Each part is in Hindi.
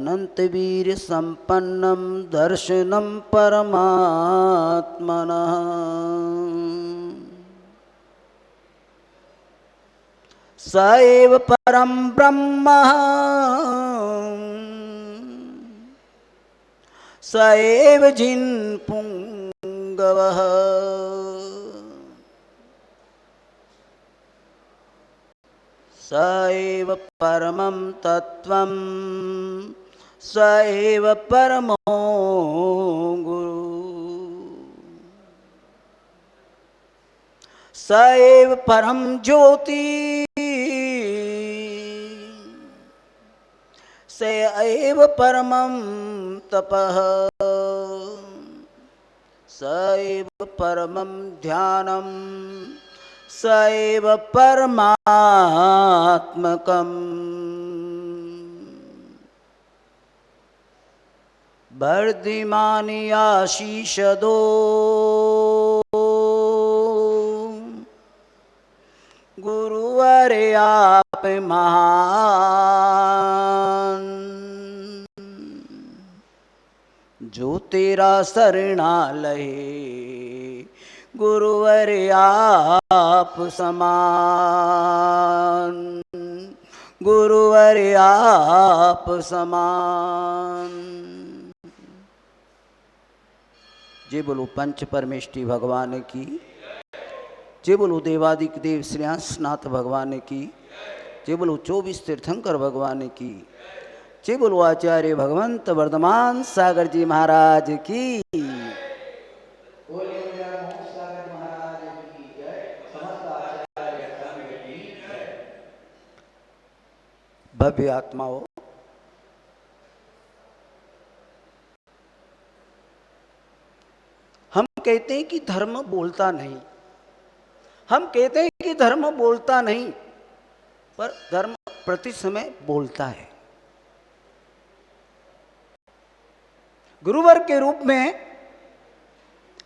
अनंत वीर संपन्नं दर्शनं परमात्मनः स एव परं ब्रह्म स एव जिन्पुङ्गवः स एव परमं तत्त्वं स एव परमो गुरु स एव परम ज्योति स एव परमं तपः स एव परमं ध्यानं स एव परमात्मकम् वर्धिमानि आशीष दो गुरुवर आप महान जो तेरा शरणालय गुरुवर आप समान गुरुवर आप समान। जय बोलो पंच परमेष्टि भगवान की, जय बोलो देवादिक देव श्रेयांसनाथ भगवान की, जय बोलो 24 तीर्थंकर भगवान की, जय बोलो आचार्य भगवंत वर्धमान सागर जी महाराज की। भव्य आत्माओं, हम कहते हैं कि धर्म बोलता नहीं, हम कहते हैं कि धर्म बोलता नहीं, पर धर्म प्रति समय बोलता है। गुरुवर के रूप में,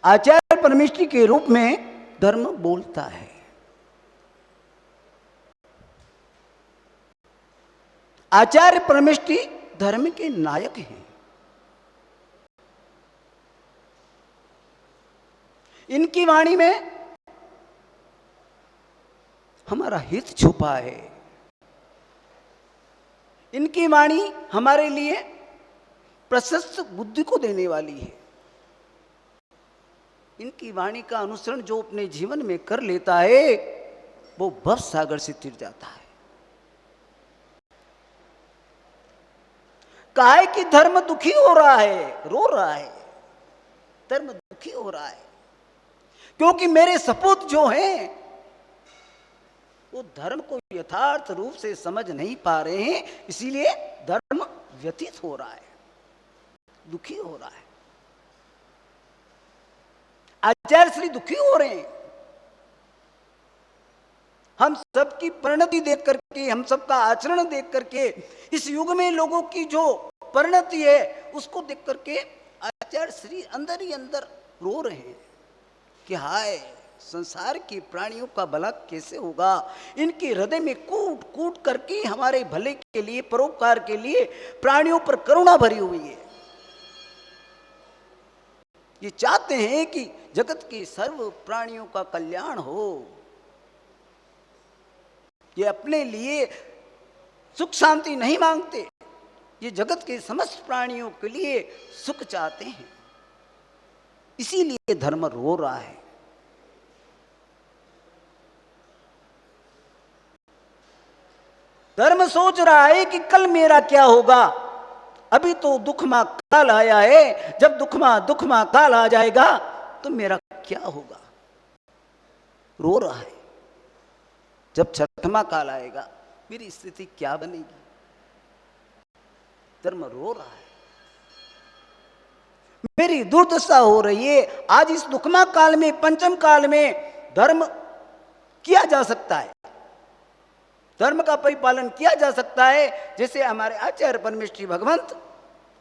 आचार्य परमेष्टि के रूप में धर्म बोलता है। आचार्य परमेष्टि धर्म के नायक हैं। इनकी वाणी में हमारा हित छुपा है। इनकी वाणी हमारे लिए प्रशस्त बुद्धि को देने वाली है। इनकी वाणी का अनुसरण जो अपने जीवन में कर लेता है वो भव सागर से तिर जाता है। काहे कि धर्म दुखी हो रहा है, रो रहा है, धर्म दुखी हो रहा है, क्योंकि मेरे सपूत जो हैं वो धर्म को यथार्थ रूप से समझ नहीं पा रहे हैं, इसीलिए धर्म व्यतीत हो रहा है, दुखी हो रहा है। आचार्य श्री दुखी हो रहे हैं। हम सबकी परिणति देख करके, हम सबका आचरण देख करके, इस युग में लोगों की जो परिणति है उसको देख करके आचार्य श्री अंदर ही अंदर रो रहे हैं कि हाय, संसार के प्राणियों का भला कैसे होगा। इनके हृदय में कूट कूट करके हमारे भले के लिए, परोपकार के लिए प्राणियों पर करुणा भरी हुई है। ये चाहते हैं कि जगत के सर्व प्राणियों का कल्याण हो। ये अपने लिए सुख शांति नहीं मांगते, ये जगत के समस्त प्राणियों के लिए सुख चाहते हैं। इसीलिए धर्म रो रहा है। धर्म सोच रहा है कि कल मेरा क्या होगा। अभी तो दुखमा काल आया है, जब दुखमा काल आ जाएगा तो मेरा क्या होगा। रो रहा है, जब छठमा काल आएगा मेरी स्थिति क्या बनेगी। धर्म रो रहा है, मेरी दुर्दशा हो रही है। आज इस दुखमा काल में, पंचम काल में धर्म किया जा सकता है, धर्म का परिपालन किया जा सकता है। जैसे हमारे आचार्य परमेष्टि भगवंत,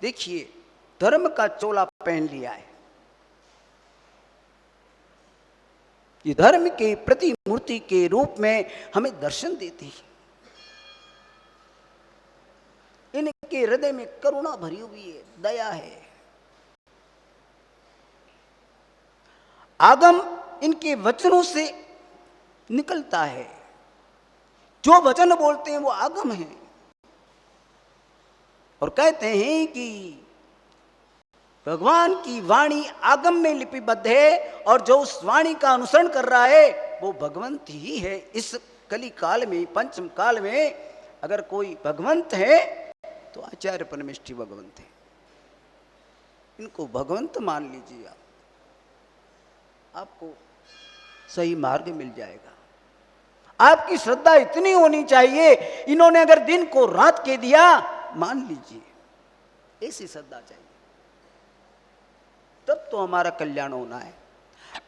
देखिए धर्म का चोला पहन लिया है। ये धर्म के प्रतिमूर्ति के रूप में हमें दर्शन देती है। इनके हृदय में करुणा भरी हुई है, दया है। आगम इनके वचनों से निकलता है, जो वचन बोलते हैं वो आगम है। और कहते हैं कि भगवान की वाणी आगम में लिपिबद्ध है, और जो उस वाणी का अनुसरण कर रहा है वो भगवंत ही है। इस कली काल में, पंचम काल में अगर कोई भगवंत है तो आचार्य परमेष्ठी भगवंत है। इनको भगवंत मान लीजिए, आपको सही मार्ग मिल जाएगा। आपकी श्रद्धा इतनी होनी चाहिए, इन्होंने अगर दिन को रात कह दिया, मान लीजिए, ऐसी श्रद्धा चाहिए, तब तो हमारा कल्याण होना है।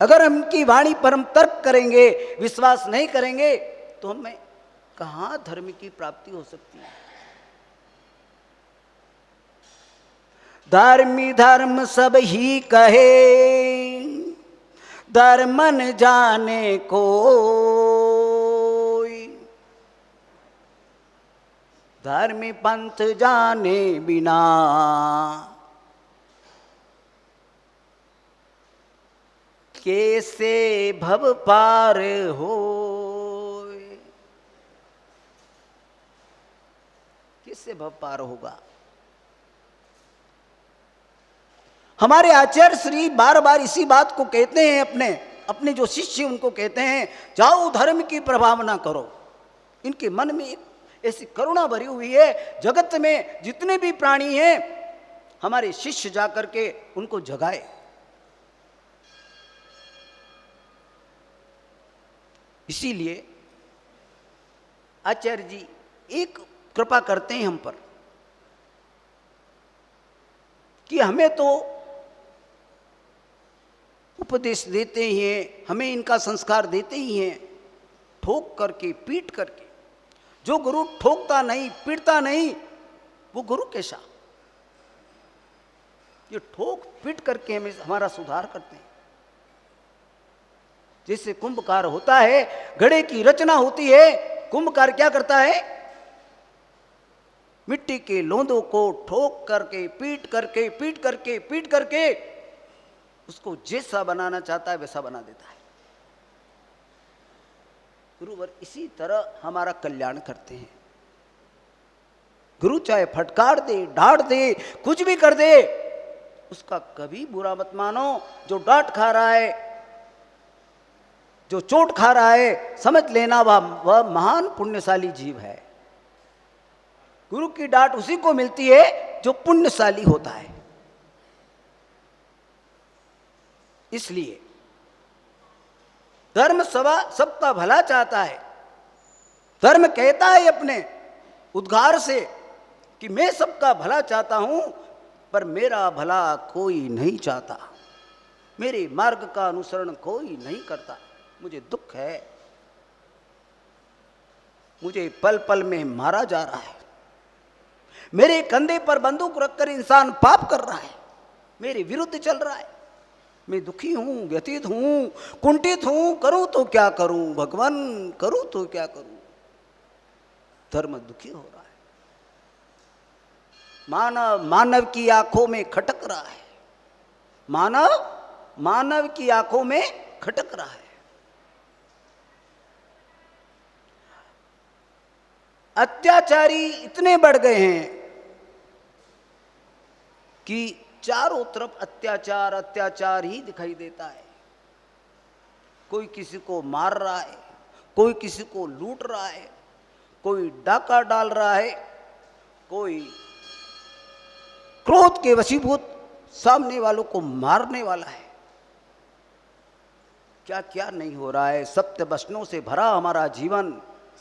अगर हम की वाणी पर हम तर्क करेंगे, विश्वास नहीं करेंगे, तो हमें कहां धर्म की प्राप्ति हो सकती है। धर्मी धर्म सब ही कहे, धर्म न जाने को, धर्मी पंथ जाने बिना, कैसे भव पार हो। किससे भव पार होगा। हमारे आचार्य श्री बार बार इसी बात को कहते हैं, अपने जो शिष्य उनको कहते हैं, जाओ धर्म की प्रभावना करो। इनके मन में एक ऐसी करुणा भरी हुई है, जगत में जितने भी प्राणी हैं हमारे शिष्य जाकर के उनको जगाए। इसीलिए आचार्य जी एक कृपा करते हैं हम पर कि हमें तो उपदेश देते ही हैं, हमें इनका संस्कार देते ही हैं, ठोक करके, पीट करके। जो गुरु ठोकता नहीं, पीटता नहीं, वो गुरु कैसा। ये ठोक पीट करके हमें हमारा सुधार करते हैं। जैसे कुंभकार होता है, घड़े की रचना होती है, कुंभकार क्या करता है, मिट्टी के लोंदों को ठोक करके, पीट करके, पीट करके, पीट करके उसको जैसा बनाना चाहता है वैसा बना देता है। गुरुवर इसी तरह हमारा कल्याण करते हैं। गुरु चाहे फटकार दे, डांट दे, कुछ भी कर दे, उसका कभी बुरा मत मानो। जो डांट खा रहा है, जो चोट खा रहा है, समझ लेना वह महान पुण्यशाली जीव है। गुरु की डांट उसी को मिलती है जो पुण्यशाली होता है। इसलिए धर्म सभा सबका भला चाहता है। धर्म कहता है अपने उद्गार से कि मैं सबका भला चाहता हूं, पर मेरा भला कोई नहीं चाहता, मेरे मार्ग का अनुसरण कोई नहीं करता। मुझे दुख है, मुझे पल पल में मारा जा रहा है, मेरे कंधे पर बंदूक रखकर इंसान पाप कर रहा है, मेरे विरुद्ध चल रहा है। मैं दुखी हूं, व्यतीत हूं, कुंठित हूं, करूं तो क्या करूं भगवान, करूं तो क्या करूं। धर्म दुखी हो रहा है, मानव की आंखों में खटक रहा है, मानव की आंखों में खटक रहा है। अत्याचारी इतने बढ़ गए हैं कि चारों तरफ अत्याचार अत्याचार ही दिखाई देता है। कोई किसी को मार रहा है, कोई किसी को लूट रहा है, कोई डाका डाल रहा है, कोई क्रोध के वशीभूत सामने वालों को मारने वाला है। क्या क्या नहीं हो रहा है। सत्य वचनों से भरा हमारा जीवन,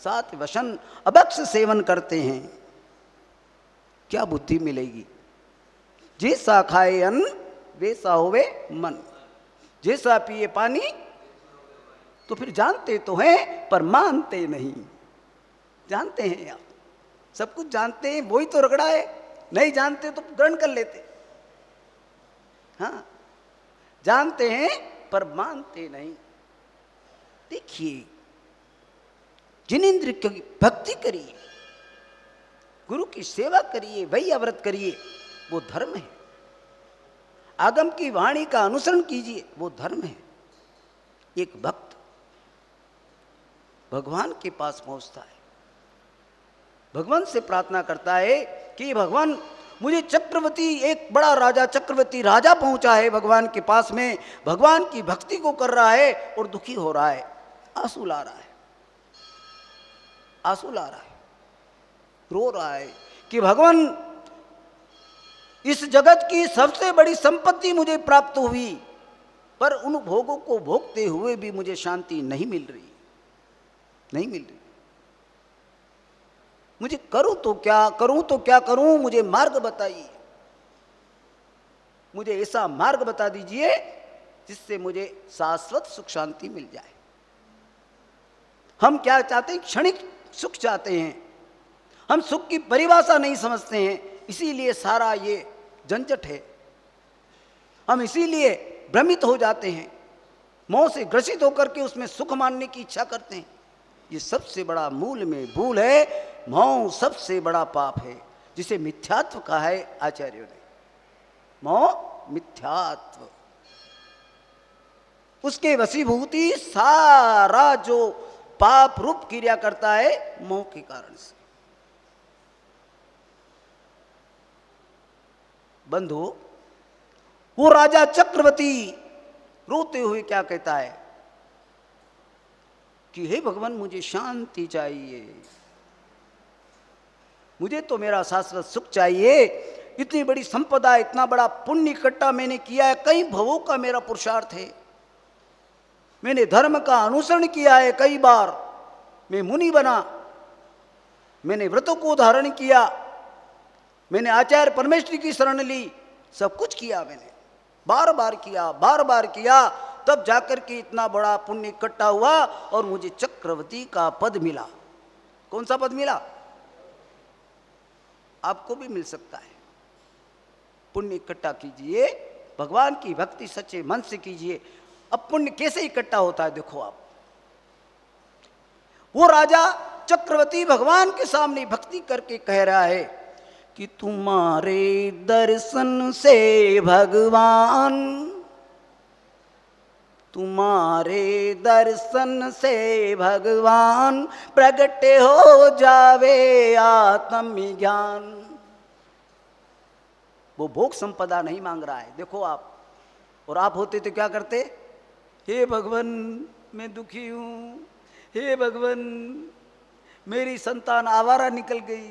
सात वचन अभक्ष सेवन करते हैं, क्या बुद्धि मिलेगी। जैसा खाए अन्न वैसा होवे मन, जैसा पिए पानी तो फिर जानते तो हैं पर मानते नहीं। जानते हैं आप, सब कुछ जानते हैं, वही तो रगड़ा है। नहीं जानते तो ग्रहण कर लेते। हाँ, जानते हैं पर मानते नहीं। देखिए, जिनेंद्र की भक्ति करिए, गुरु की सेवा करिए, वही व्रत करिए, वो धर्म है। आगम की वाणी का अनुसरण कीजिए, वो धर्म है। एक भक्त भगवान के पास पहुंचता है, भगवान से प्रार्थना करता है कि भगवान मुझे चक्रवर्ती, एक बड़ा राजा चक्रवर्ती राजा पहुंचा है भगवान के पास में, भगवान की भक्ति को कर रहा है और दुखी हो रहा है, आंसू ला रहा है, आंसू ला रहा है, रो रहा है कि भगवान इस जगत की सबसे बड़ी संपत्ति मुझे प्राप्त हुई, पर उन भोगों को भोगते हुए भी मुझे शांति नहीं मिल रही, नहीं मिल रही। मुझे करूं तो क्या करूं, तो क्या करूं, मुझे मार्ग बताइए, मुझे ऐसा मार्ग बता दीजिए जिससे मुझे शाश्वत सुख शांति मिल जाए। हम क्या चाहते हैं? क्षणिक सुख चाहते हैं, हम सुख की परिभाषा नहीं समझते हैं, इसीलिए सारा ये झंझट है। हम इसीलिए भ्रमित हो जाते हैं, मोह से ग्रसित होकर के उसमें सुख मानने की इच्छा करते हैं। ये सबसे बड़ा मूल में भूल है, मोह सबसे बड़ा पाप है, जिसे मिथ्यात्व कहा है आचार्यों ने। मोह मिथ्यात्व, उसके वशीभूति सारा जो पाप रूप क्रिया करता है मोह के कारण से। बंधु, वो राजा चक्रवर्ती रोते हुए क्या कहता है कि हे भगवान मुझे शांति चाहिए, मुझे तो मेरा शाश्वत सुख चाहिए। इतनी बड़ी संपदा, इतना बड़ा पुण्य इकट्ठा मैंने किया है, कई भवों का मेरा पुरुषार्थ है, मैंने धर्म का अनुसरण किया है, कई बार मैं मुनि बना, मैंने व्रतों को धारण किया, मैंने आचार्य परमेश्वरी की शरण ली, सब कुछ किया मैंने, बार बार किया, बार बार किया, तब जाकर के इतना बड़ा पुण्य इकट्ठा हुआ और मुझे चक्रवर्ती का पद मिला। कौन सा पद मिला? आपको भी मिल सकता है। पुण्य इकट्ठा कीजिए, भगवान की भक्ति सच्चे मन से कीजिए। अब पुण्य कैसे इकट्ठा होता है देखो आप। वो राजा चक्रवर्ती भगवान के सामने भक्ति करके कह रहा है कि तुम्हारे दर्शन से भगवान, तुम्हारे दर्शन से भगवान प्रगट हो जावे आत्मज्ञान। वो भोग संपदा नहीं मांग रहा है, देखो आप। और आप होते तो क्या करते? हे भगवान मैं दुखी हूं, हे भगवान मेरी संतान आवारा निकल गई,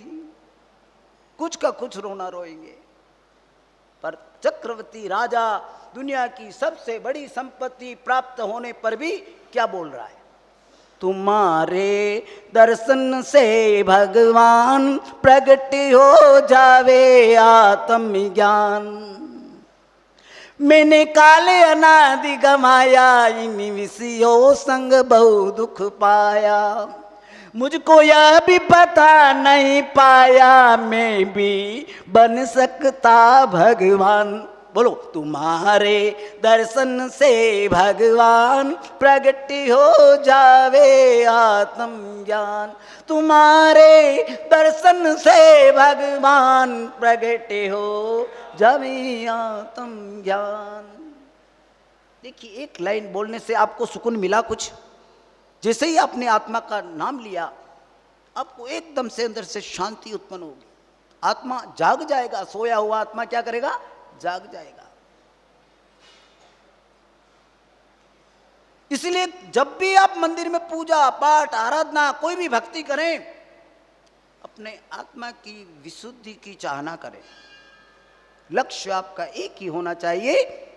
कुछ का कुछ रोना रोएंगे। पर चक्रवर्ती राजा दुनिया की सबसे बड़ी संपत्ति प्राप्त होने पर भी क्या बोल रहा है? तुम्हारे दर्शन से भगवान प्रगट हो जावे आत्मज्ञान। मैंने काले अनादि गमाया, इन विषयों संग बहु दुख पाया। मुझको यह भी पता नहीं पाया मैं भी बन सकता भगवान। बोलो, तुम्हारे दर्शन से भगवान प्रगट हो जावे आत्मज्ञान। तुम्हारे दर्शन से भगवान प्रगट हो जावे आत्मज्ञान। देखिए, एक लाइन बोलने से आपको सुकून मिला कुछ? जैसे ही आपने आत्मा का नाम लिया, आपको एकदम से अंदर से शांति उत्पन्न होगी, आत्मा जाग जाएगा। सोया हुआ आत्मा क्या करेगा? जाग जाएगा। इसलिए जब भी आप मंदिर में पूजा पाठ आराधना कोई भी भक्ति करें, अपने आत्मा की विशुद्धि की चाहना करें। लक्ष्य आपका एक ही होना चाहिए,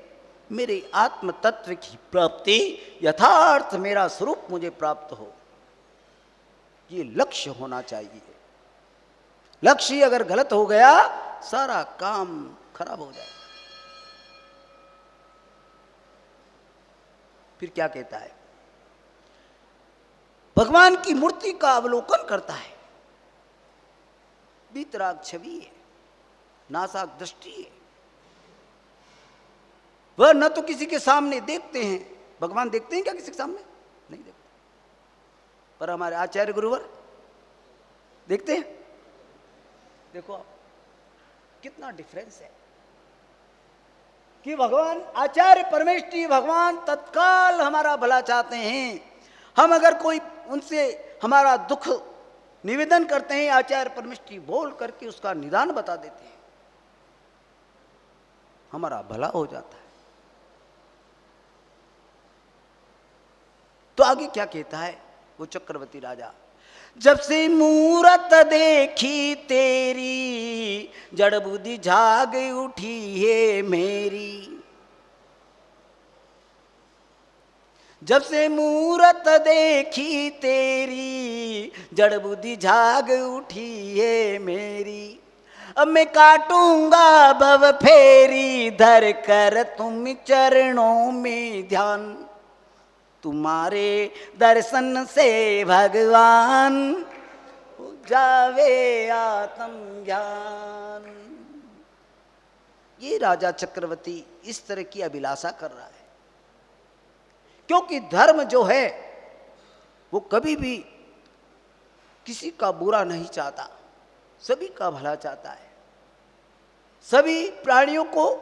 मेरे आत्म तत्व की प्राप्ति, यथार्थ मेरा स्वरूप मुझे प्राप्त हो, ये लक्ष्य होना चाहिए। लक्ष्य अगर गलत हो गया, सारा काम खराब हो जाएगा। फिर क्या कहता है? भगवान की मूर्ति का अवलोकन करता है। बीतराग छवि है, नासाक दृष्टि है। वह न तो किसी के सामने देखते हैं, भगवान देखते हैं क्या किसी के सामने? नहीं देखते। पर हमारे आचार्य गुरुवर देखते हैं। देखो आप कितना डिफरेंस है कि भगवान आचार्य परमेष्ठी भगवान तत्काल हमारा भला चाहते हैं। हम अगर कोई उनसे हमारा दुख निवेदन करते हैं, आचार्य परमेष्ठी बोल करके उसका निदान बता देते हैं, हमारा भला हो जाता है। तो आगे क्या कहता है वो चक्रवर्ती राजा, जब से मूरत देखी तेरी जड़ बुद्धि जाग उठी है मेरी। जब से मूरत देखी तेरी जड़ बुद्धि जाग उठी है मेरी। अब मैं काटूंगा भव फेरी धर कर तुम चरणों में ध्यान। तुम्हारे दर्शन से भगवान हो जावे आत्म ज्ञान। ये राजा चक्रवर्ती इस तरह की अभिलाषा कर रहा है, क्योंकि धर्म जो है वो कभी भी किसी का बुरा नहीं चाहता, सभी का भला चाहता है, सभी प्राणियों को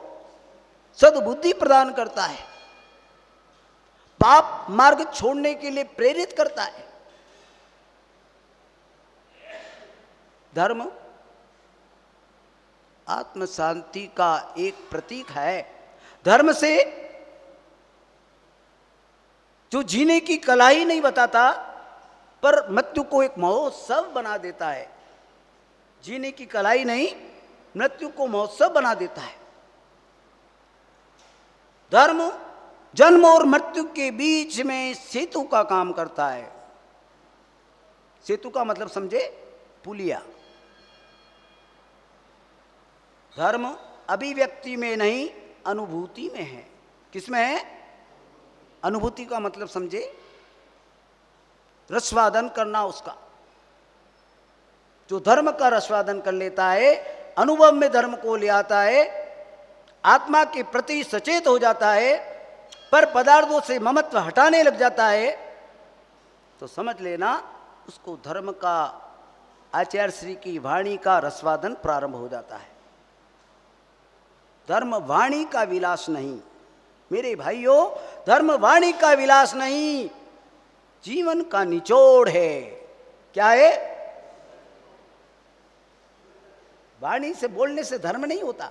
सद्बुद्धि प्रदान करता है, पाप मार्ग छोड़ने के लिए प्रेरित करता है। धर्म आत्म शांति का एक प्रतीक है। धर्म से जो जीने की कला ही नहीं बताता, पर मृत्यु को एक महोत्सव बना देता है। जीने की कला ही नहीं, मृत्यु को महोत्सव बना देता है। धर्म जन्म और मृत्यु के बीच में सेतु का काम करता है। सेतु का मतलब समझे, पुलिया। धर्म अभिव्यक्ति में नहीं, अनुभूति में है। किसमें है? अनुभूति का मतलब समझे, रसवादन करना उसका। जो धर्म का रसवादन कर लेता है, अनुभव में धर्म को ले आता है, आत्मा के प्रति सचेत हो जाता है, पर पदार्थों से ममत्व हटाने लग जाता है, तो समझ लेना उसको धर्म का, आचार्य श्री की वाणी का रसवादन प्रारंभ हो जाता है। धर्म वाणी का विलास नहीं मेरे भाइयों, धर्म वाणी का विलास नहीं, जीवन का निचोड़ है। क्या है? वाणी से बोलने से धर्म नहीं होता।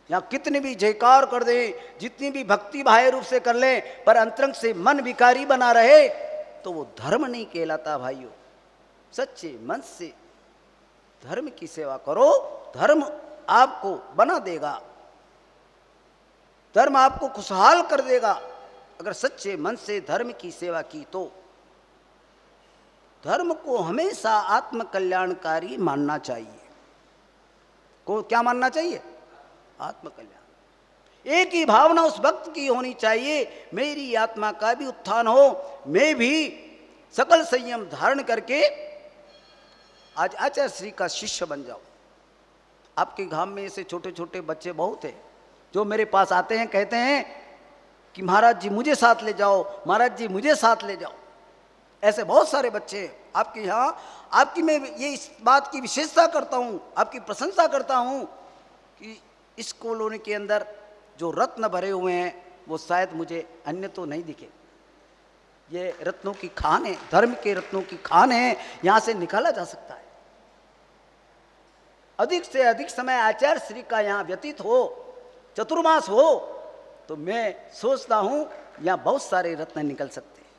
या कितने भी जयकार कर दे, जितनी भी भक्ति बाह्य रूप से कर ले, पर अंतरंग से मन विकारी बना रहे, तो वो धर्म नहीं कहलाता। भाइयों, सच्चे मन से धर्म की सेवा करो, धर्म आपको बना देगा, धर्म आपको खुशहाल कर देगा। अगर सच्चे मन से धर्म की सेवा की तो धर्म को हमेशा आत्म कल्याणकारी मानना चाहिए। को क्या मानना चाहिए? आत्म कल्याण। एक ही भावना उस भक्त की होनी चाहिए, मेरी आत्मा का भी उत्थान हो, मैं भी सकल संयम धारण करके आज आचार्य श्री का शिष्य बन जाऊं। आपके गांव में ऐसे छोटे छोटे बच्चे बहुत हैं जो मेरे पास आते हैं, कहते हैं कि महाराज जी मुझे साथ ले जाओ, महाराज जी मुझे साथ ले जाओ। ऐसे बहुत सारे बच्चे हैं आपके यहाँ। आपकी मैं ये इस बात की विशेषता करता हूँ, आपकी प्रशंसा करता हूँ कि इस कॉलोनी के अंदर जो रत्न भरे हुए हैं वो शायद मुझे अन्य तो नहीं दिखे। ये रत्नों की खान है, धर्म के रत्नों की खान है, यहाँ से निकाला जा सकता है। अधिक से अधिक समय आचार्य श्री का यहाँ व्यतीत हो, चतुर्मास हो, तो मैं सोचता हूं यहाँ बहुत सारे रत्न निकल सकते हैं,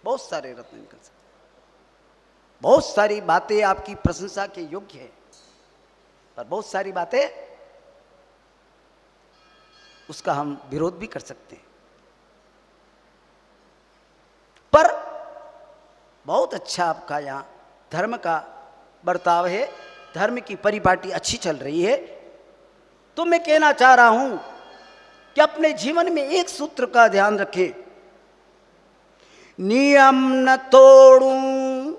बहुत सारे रत्न निकल सकते हैं। बहुत सारी बातें आपकी प्रशंसा के योग्य है, पर बहुत सारी बातें उसका हम विरोध भी कर सकते हैं। पर बहुत अच्छा आपका यहाँ धर्म का बर्ताव है, धर्म की परिपाटी अच्छी चल रही है। तो मैं कहना चाह रहा हूं कि अपने जीवन में एक सूत्र का ध्यान रखें, नियम न तोड़ूं।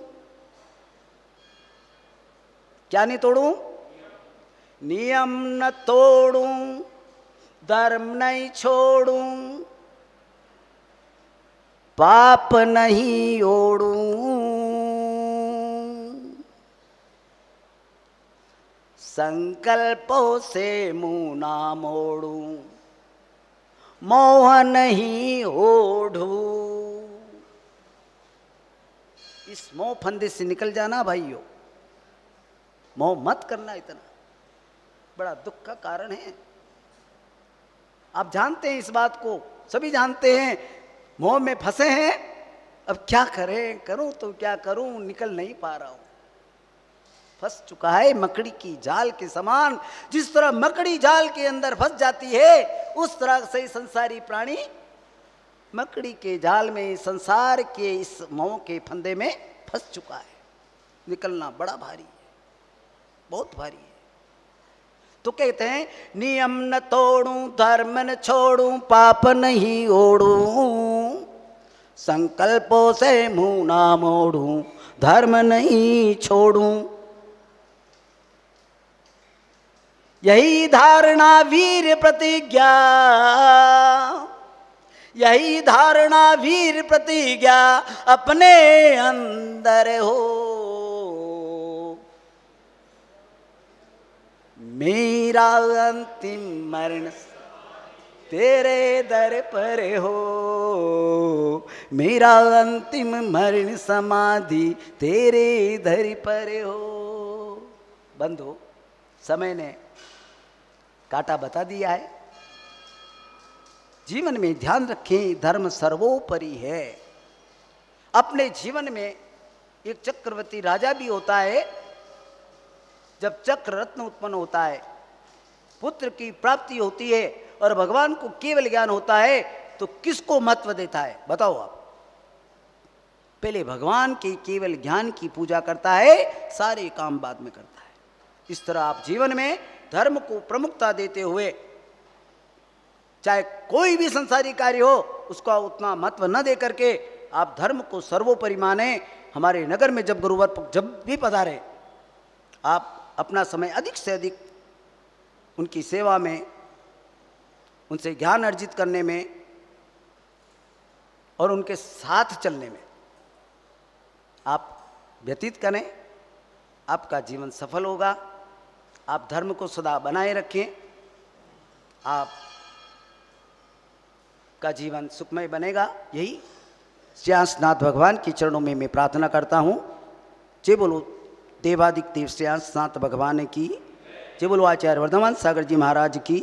क्या नहीं तोड़ूं? नियम न तोड़ूं, धर्म नहीं छोड़ूं, पाप नहीं ओढ़ूं। संकल्पों से मुंह ना मोड़ूं, मोह नहीं ओढ़ूं। इस मोह फंदे से निकल जाना भाइयों, मोह मत करना, इतना बड़ा दुख का कारण है। आप जानते हैं इस बात को, सभी जानते हैं, मोह में फंसे हैं। अब क्या करें, करूं तो क्या करूं, निकल नहीं पा रहा हूं। फंस चुका है मकड़ी की जाल के समान। जिस तरह मकड़ी जाल के अंदर फंस जाती है, उस तरह से संसारी प्राणी मकड़ी के जाल में, संसार के इस मोह के फंदे में फंस चुका है। निकलना बड़ा भारी है, बहुत भारी है। तो कहते हैं नियम न तोड़ूं, धर्म न छोड़ूं, पाप नहीं ओढ़ूं, संकल्पों से मुंह ना मोड़ूं, धर्म नहीं छोड़ूं। यही धारणा वीर प्रतिज्ञा, यही धारणा वीर प्रतिज्ञा अपने अंदर हो। मेरा अंतिम मरण तेरे दर पर हो, मेरा अंतिम मरण समाधि तेरे दर पर हो। बंधु, समय ने काटा बता दिया है। जीवन में ध्यान रखें, धर्म सर्वोपरि है। अपने जीवन में एक चक्रवर्ती राजा भी होता है। जब चक्र रत्न उत्पन्न होता है, पुत्र की प्राप्ति होती है और भगवान को केवल ज्ञान होता है, तो किसको महत्व देता है बताओ आप? पहले भगवान के केवल ज्ञान की पूजा करता है, सारे काम बाद में करता है। इस तरह आप जीवन में धर्म को प्रमुखता देते हुए, चाहे कोई भी संसारी कार्य हो उसका उतना महत्व न दे करके आप धर्म को सर्वोपरि माने। हमारे नगर में जब गुरुवर जब भी पधारे, आप अपना समय अधिक से अधिक उनकी सेवा में, उनसे ज्ञान अर्जित करने में और उनके साथ चलने में आप व्यतीत करें। आपका जीवन सफल होगा। आप धर्म को सदा बनाए रखें, आप का जीवन सुखमय बनेगा। यही श्रेयांसनाथ भगवान के चरणों में मैं प्रार्थना करता हूँ। जय बोलो देवादिक देव श्रेयांसनाथ भगवान की, जय बोलो आचार्य वर्धमान सागर जी महाराज की।